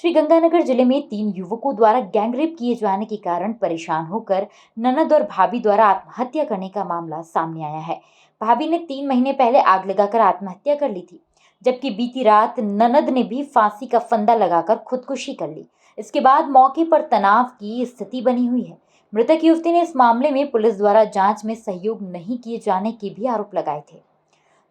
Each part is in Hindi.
श्रीगंगानगर जिले में 3 युवकों द्वारा गैंगरेप किए जाने के कारण परेशान होकर ननद और भाभी द्वारा आत्महत्या करने का मामला सामने आया है। भाभी ने 3 महीने पहले आग लगाकर आत्महत्या कर ली थी, जबकि बीती रात ननद ने भी फांसी का फंदा लगाकर खुदकुशी कर ली। इसके बाद मौके पर तनाव की स्थिति बनी हुई है। मृतक युवती ने इस मामले में पुलिस द्वारा जांच में सहयोग नहीं किए जाने के भी आरोप लगाए थे।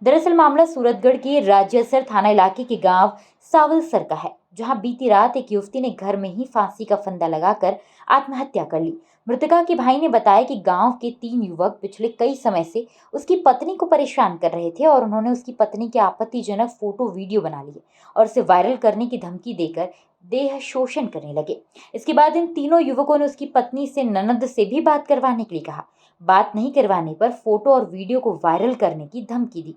दरअसल मामला सूरतगढ़ के राज्यसर थाना इलाके के गांव सावलसर का है, जहां बीती रात एक युवती ने घर में ही फांसी का फंदा लगाकर आत्महत्या कर ली। मृतका के भाई ने बताया कि गांव के 3 युवक पिछले कई समय से उसकी पत्नी को परेशान कर रहे थे और उन्होंने उसकी पत्नी के आपत्तिजनक फोटो वीडियो बना लिए और उसे वायरल करने की धमकी देकर देह शोषण करने लगे। इसके बाद इन तीनों युवकों ने उसकी पत्नी से ननद से भी बात करवाने के लिए कहा। बात नहीं करवाने पर फोटो और वीडियो को वायरल करने की धमकी दी।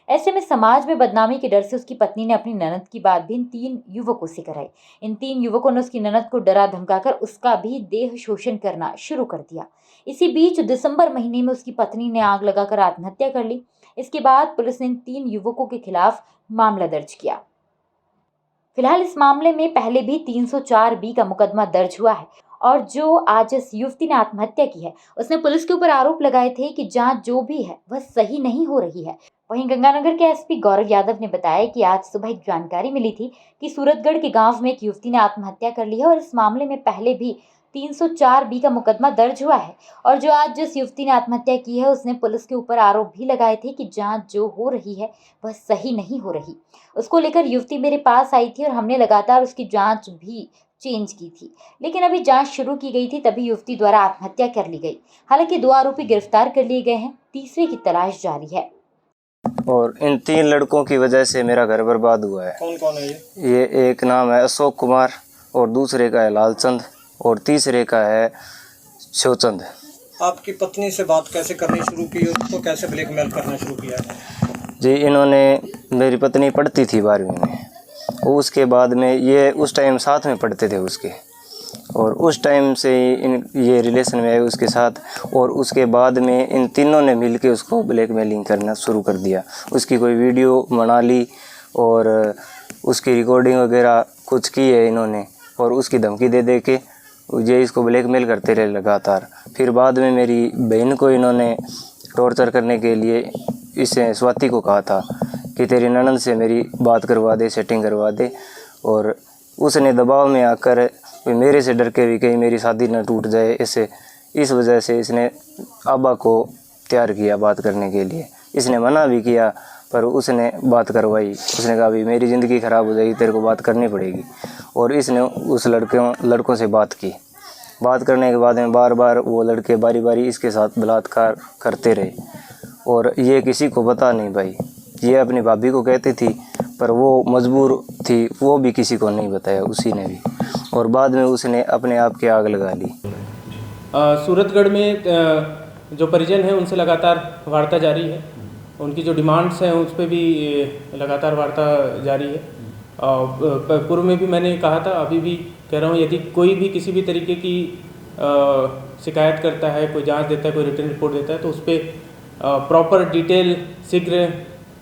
ऐसे में समाज में बदनामी के डर से उसकी पत्नी ने अपनी ननद की बात भी इन 3 युवकों से कराई। इन 3 युवकों ने उसकी ननद को डरा धमकाकर उसका भी देह शोषण करना शुरू कर दिया। इसी बीच दिसंबर महीने में उसकी पत्नी ने आग लगाकर आत्महत्या कर ली। इसके बाद पुलिस ने इन 3 युवकों के खिलाफ मामला दर्ज किया। फिलहाल इस मामले में पहले भी 304B का मुकदमा दर्ज हुआ है और जो आज इस युवती ने आत्महत्या की है, उसने पुलिस के ऊपर आरोप लगाए थे कि जांच जो भी है वह सही नहीं हो रही है। वहीं गंगानगर के एसपी गौरव यादव ने बताया कि आज सुबह एक जानकारी मिली थी कि सूरतगढ़ के गांव में एक युवती ने आत्महत्या कर ली है और इस मामले में पहले भी 304B का मुकदमा दर्ज हुआ है और जो आज जिस युवती ने आत्महत्या की है उसने पुलिस के ऊपर आरोप भी लगाए थे कि जांच जो हो रही है वह सही नहीं हो रही। उसको लेकर युवती मेरे पास आई थी और हमने लगातार उसकी जांच भी चेंज की थी, लेकिन अभी जांच शुरू की गई थी तभी युवती द्वारा आत्महत्या कर ली गई। हालांकि 2 आरोपी गिरफ्तार कर लिए गए हैं, तीसरे की तलाश जारी है। और इन 3 लड़कों की वजह से मेरा घर बर्बाद हुआ है। कौन कौन है ये एक नाम है अशोक कुमार और दूसरे का है लालचंद और तीसरे का है शिवचंद। आपकी पत्नी से बात कैसे करनी शुरू की और उसको कैसे ब्लैकमेल करना शुरू किया? जी, इन्होंने मेरी पत्नी पढ़ती थी 12वीं में, उसके बाद में ये उस टाइम साथ में पढ़ते थे उसके, और उस टाइम से ही ये रिलेशन में आए उसके साथ। और उसके बाद में इन तीनों ने मिलके उसको ब्लैकमेलिंग करना शुरू कर दिया। उसकी कोई वीडियो बना ली और उसकी रिकॉर्डिंग वगैरह कुछ की है इन्होंने, और उसकी धमकी दे दे के ये इसको ब्लैकमेल करते रहे लगातार। फिर बाद में मेरी बहन को इन्होंने टॉर्चर करने के लिए इसे स्वाति को कहा था कि तेरी ननद से मेरी बात करवा दे, सेटिंग करवा दे, और उसने दबाव में आकर मेरे से डर के भी कहीं मेरी शादी न टूट जाए, ऐसे इस वजह से इसने आबा को तैयार किया बात करने के लिए। इसने मना भी किया पर उसने बात करवाई। उसने कहा भी मेरी ज़िंदगी ख़राब हो जाएगी, तेरे को बात करनी पड़ेगी। और इसने उस लड़कों से बात की। बात करने के बाद में बार बार वो लड़के बारी बारी इसके साथ बलात्कार करते रहे और ये किसी को पता नहीं भाई। ये अपनी भाभी को कहती थी पर वो मजबूर थी, वो भी किसी को नहीं बताया उसी ने भी, और बाद में उसने अपने आप की आग लगा ली। सूरतगढ़ में जो परिजन हैं उनसे लगातार वार्ता जारी है। उनकी जो डिमांड्स हैं उस पर भी लगातार वार्ता जारी है। पूर्व में भी मैंने कहा था, अभी भी कह रहा हूँ, यदि कोई भी किसी भी तरीके की शिकायत करता है, कोई जांच देता है, कोई रिटर्न रिपोर्ट देता है, तो उस पर प्रॉपर डिटेल शीघ्र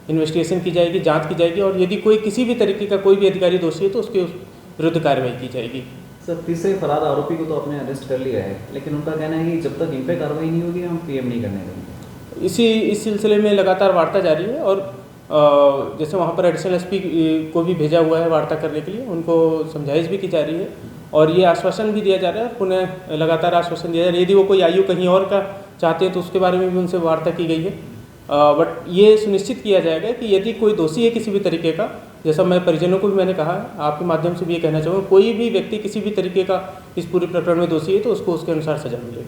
इन्वेस्टिगेशन की जाएगी, जांच की जाएगी, और यदि कोई किसी भी तरीके का कोई भी अधिकारी दोषी है तो उसके विरुद्ध कार्रवाई की जाएगी। सर, तीसरे फरार आरोपी को तो आपने अरेस्ट कर लिया है, लेकिन उनका कहना है कि जब तक इन पे कार्रवाई नहीं होगी हम पीएम नहीं करने देंगे। इस सिलसिले में लगातार वार्ता जारी है और जैसे वहाँ पर एडिशनल एसपी को भी भेजा हुआ है वार्ता करने के लिए, उनको समझाइश भी की जा रही है और ये आश्वासन भी दिया जा रहा है, पुनः लगातार आश्वासन दिया जा रहा है। यदि वो कोई आयु कहीं और का चाहते हैं तो उसके बारे में भी उनसे वार्ता की गई है। बट ये सुनिश्चित किया जाएगा कि यदि कोई दोषी है किसी भी तरीके का, जैसा मैं परिजनों को भी मैंने कहा है, आपके माध्यम से भी ये कहना चाहूँगा, कोई भी व्यक्ति किसी भी तरीके का इस पूरे प्रकरण में दोषी है तो उसको उसके अनुसार सजा मिलेगी।